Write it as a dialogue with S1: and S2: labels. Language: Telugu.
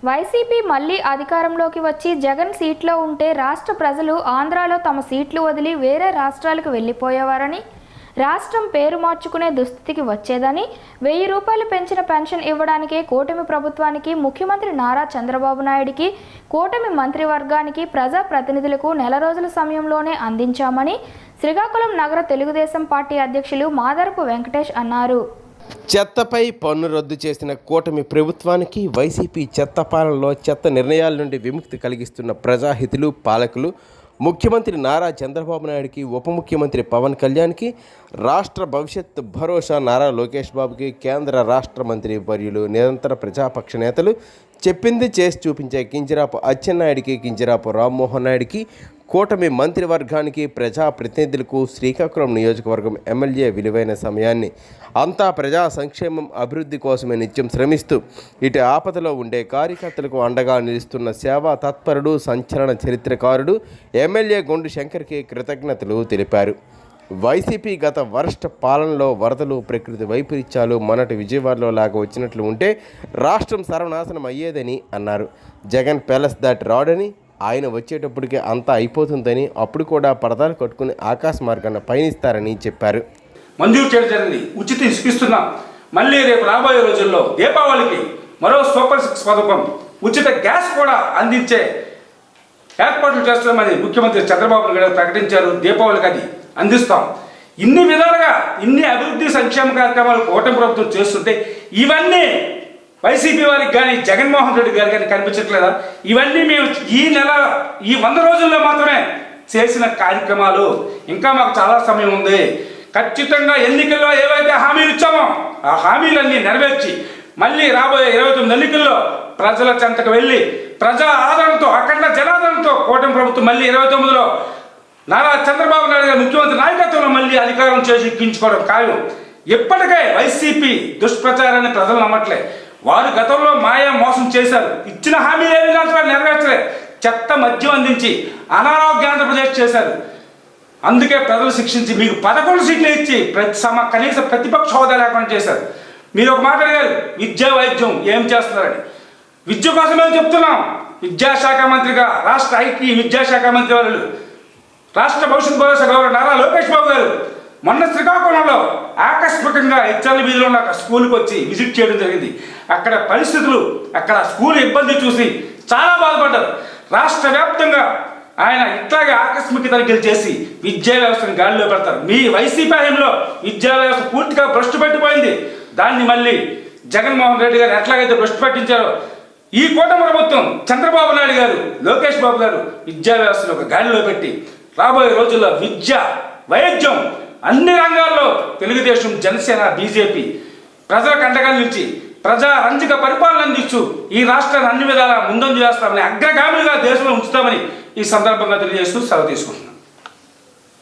S1: వైసీపీ మళ్లీ అధికారంలోకి వచ్చి జగన్ సీట్లో ఉంటే రాష్ట్ర ప్రజలు ఆంధ్రాలో తమ సీట్లు వదిలి వేరే రాష్ట్రాలకు వెళ్లిపోయేవారని, రాష్ట్రం పేరు మార్చుకునే దుస్థితికి వచ్చేదని, 1000 రూపాయలు పెంచిన పెన్షన్ ఇవ్వడానికే కూటమి ప్రభుత్వానికి, ముఖ్యమంత్రి నారా చంద్రబాబు నాయుడికి, కూటమి మంత్రివర్గానికి, ప్రజాప్రతినిధులకు నెల రోజుల సమయంలోనే అందించామని శ్రీకాకుళం నగర తెలుగుదేశం పార్టీ అధ్యక్షులు మాదరపు వెంకటేష్ అన్నారు.
S2: చెత్తపై పన్ను రద్దు చేసిన కూటమి ప్రభుత్వానికి, వైసీపీ చెత్త పాలనలో చెత్త నిర్ణయాల నుండి విముక్తి కలిగిస్తున్న ప్రజాహితులు, పాలకులు, ముఖ్యమంత్రి నారా చంద్రబాబు నాయుడికి, ఉప ముఖ్యమంత్రి పవన్ కళ్యాణ్కి, రాష్ట్ర భవిష్యత్ భరోసా నారా లోకేష్ బాబుకి, కేంద్ర రాష్ట్ర మంత్రి వర్యులు, నిరంతర ప్రజాపక్ష నేతలు, చెప్పింది చేసి చూపించే కింజరాపు అచ్చెన్నాయుడికి, కింజరాపు రామ్మోహన్ నాయుడికి, కూటమి మంత్రివర్గానికి, ప్రజాప్రతినిధులకు, శ్రీకాకుళం నియోజకవర్గం ఎమ్మెల్యే విలువైన సమయాన్ని అంతా ప్రజా సంక్షేమం, అభివృద్ధి కోసమే నిత్యం శ్రమిస్తూ ఇటు ఆపదలో ఉండే కార్యకర్తలకు అండగా నిలుస్తున్న సేవా తత్పరుడు, సంచలన చరిత్రకారుడు ఎమ్మెల్యే గొండు శంకర్కి కృతజ్ఞతలు తెలిపారు. వైసీపీ గత వరస్ట్ పాలనలో వరదలు, ప్రకృతి వైపరీత్యాలు మొన్నటి విజయవాడలో లాగా వచ్చినట్లు ఉంటే రాష్ట్రం సర్వనాశనం అయ్యేదని అన్నారు. జగన్ ప్యాలెస్ దాటి రాడని, ఆయన వచ్చేటప్పటికే అంతా అయిపోతుందని, అప్పుడు కూడా పరదాలు కట్టుకుని ఆకాశ మార్గాన్ని పయనిస్తారని చెప్పారు.
S3: మంజూరు చేయడం జరిగింది. ఉచిత ఇసుకిస్తున్నాం. మళ్ళీ రేపు రాబోయే రోజుల్లో దీపావళికి మరో సూపర్ 6 పథకం, ఉచిత గ్యాస్ కూడా అందించే ఏర్పాట్లు చేస్తామని ముఖ్యమంత్రి చంద్రబాబు నాయుడు ప్రకటించారు. దీపావళికి అది అందిస్తాం. ఇన్ని విధాలుగా ఇన్ని అభివృద్ధి సంక్షేమ కార్యక్రమాలు కూటమి ప్రభుత్వం చేస్తుంటే ఇవన్నీ వైసీపీ వారికి కానీ, జగన్మోహన్ రెడ్డి గారికి కానీ కనిపించట్లేదా? ఇవన్నీ మేము ఈ 100 రోజుల్లో మాత్రమే చేసిన కార్యక్రమాలు. ఇంకా మాకు చాలా సమయం ఉంది. ఖచ్చితంగా ఎన్నికల్లో ఏవైతే హామీలు ఇచ్చామో ఆ హామీలన్నీ నెరవేర్చి మళ్ళీ రాబోయే 29 ఎన్నికల్లో ప్రజల చెంతకు వెళ్ళి ప్రజా ఆదరణతో, అఖండ జనాదరణతో కూటమి ప్రభుత్వం మళ్ళీ 29లో నారా చంద్రబాబు నాయుడు గారి ముఖ్యమంత్రి నాయకత్వంలో మళ్ళీ అధికారం చేసి ఎక్కించుకోవడం ఖాయం. ఇప్పటికే వైసీపీ దుష్ప్రచారాన్ని ప్రజలు నమ్మట్లే. వారు గతంలో మాయా మోసం చేశారు. ఇచ్చిన హామీలు ఏమి నెరవేర్చలేదు. చెత్త మద్యం అందించి అనారోగ్య ఆంధ్రప్రదేశ్ చేశారు. అందుకే ప్రజలు శిక్షించి మీకు 11 సీట్లు ఇచ్చి కనీస ప్రతిపక్ష హోదా లేకుండా చేశారు. మీరు ఒక మాట అడిగారు, విద్యా వైద్యం ఏం చేస్తున్నారని. విద్య కోసమే చెప్తున్నాం. విద్యాశాఖ మంత్రిగా రాష్ట్ర ఐటీ విద్యాశాఖ మంత్రి వారు, రాష్ట్ర భవిష్యత్ భరోసా గౌరవ నారా లోకేష్ బాబు గారు మొన్న శ్రీకాకుళంలో ఆకస్మికంగా హెచ్ఎల్ వీధిలో ఉన్న స్కూల్కి వచ్చి విజిట్ చేయడం జరిగింది. అక్కడ పరిస్థితులు, అక్కడ స్కూల్ ఇబ్బంది చూసి చాలా బాధపడ్డారు. రాష్ట్ర వ్యాప్తంగా ఆయన ఇట్లాగే ఆకస్మిక తనిఖీలు చేసి విద్యా వ్యవస్థను గాలిలో పెడతారు. మీ వైసీపీ హయాంలో విద్యా వ్యవస్థ పూర్తిగా భ్రష్టు పెట్టిపోయింది. దాన్ని మళ్ళీ జగన్మోహన్ రెడ్డి గారు ఎట్లాగైతే భ్రష్టు పట్టించారో ఈ కూటమి ప్రభుత్వం, చంద్రబాబు నాయుడు గారు, లోకేష్ బాబు గారు విద్యా వ్యవస్థను ఒక గాలిలో పెట్టి రాబోయే రోజుల్లో విద్య, వైద్యం అన్ని రంగాల్లో తెలుగుదేశం, జనసేన, బీజేపీ ప్రజలకు అండగా నిలిచి ప్రజా రంజిక పరిపాలన అందిస్తూ ఈ రాష్ట్రాన్ని అన్ని విధాలా ముందంజ చేస్తామని, అగ్రగామిగా దేశంలో ఉంచుతామని ఈ సందర్భంగా తెలియజేస్తూ సెలవు తీసుకుంటున్నాను.